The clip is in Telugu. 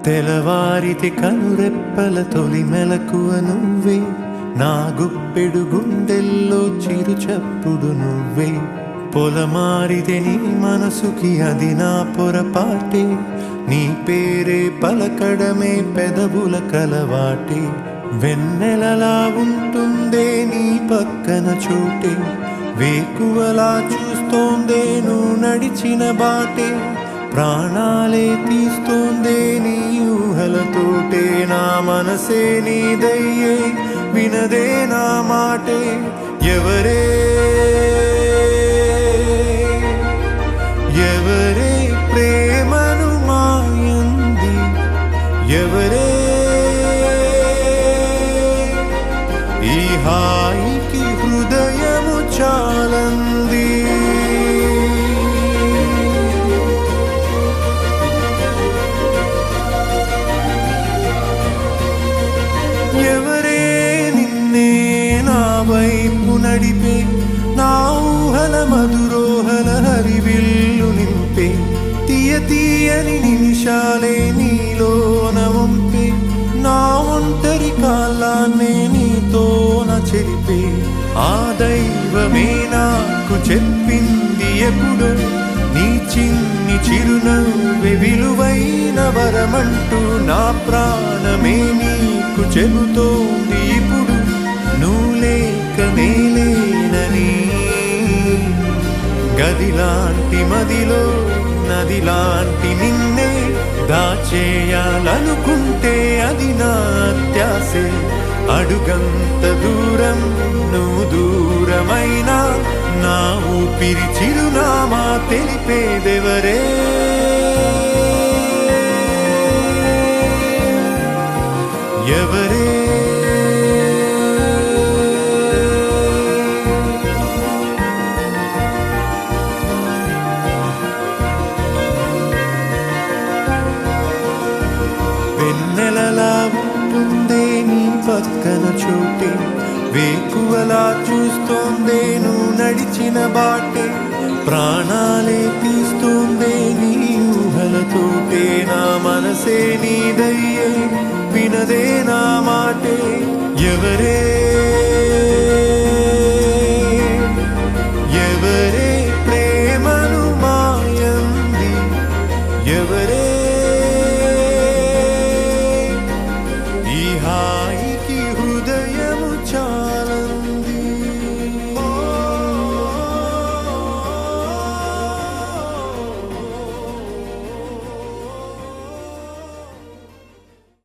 తెలవారితి కనురెప్పల తొలి మెలకువ నువ్వే, నా గుప్పెడు గుండెల్లో చిరు చప్పుడు నువ్వే. పొలమారితే నీ మనసుకి అది నా పొరపాటే, నీ పేరే పలకడమే పెదవుల కలవాటే. వెన్నెలలా ఉంటుందే నీ పక్కన చోటే, వేకువలా చూస్తోందే నువ్వు నడిచిన బాటే. ప్రాణాలే తీస్తోందే నీ ఊహలతోటే, నా మనసే నీదయ్యే వినదే నా మాటే. ఎవరే ఎవరే ప్రేమను మాయంది, ఎవరే ఈ హాయికి హృదయము చాలంది. ఎవరే నిన్నే నా వైపు నడిపే, నా ఊహల మధురోహల హరివిల్లు నింపే. తీయ తీయని నిమిషాలే నీలోన వంపే, నా ఒంటరి కాలాన్నే నీతోన చెరిపే. ఆ దైవమే నాకు చెప్పింది ఎప్పుడు, నీ చిన్ని చిరునవ్వే విలువైన వరమంటూ. నా ప్రాణమే నీకు చెబుతోంది ఇప్పుడు, నువ్వు లేక నేలేనని. గదిలాంటి మదిలో నదిలాంటి నిన్నే దాచేయాలనుకుంటే అది నా అత్యాసే. అడుగంత దూరం నువ్వు దూరమైనా, నా ఊపిరి చిరునామా తెలిపేదెవరే. ఎవరే వెన్నెలలా ఉంటుందే నీ పక్కన చోటే, వేకువలా చూస్తోందే నువ్వు నడిచిన బాటే. ప్రాణాలే తీస్తోందే నీ ఊహలతోటే, నా మనసే నీదై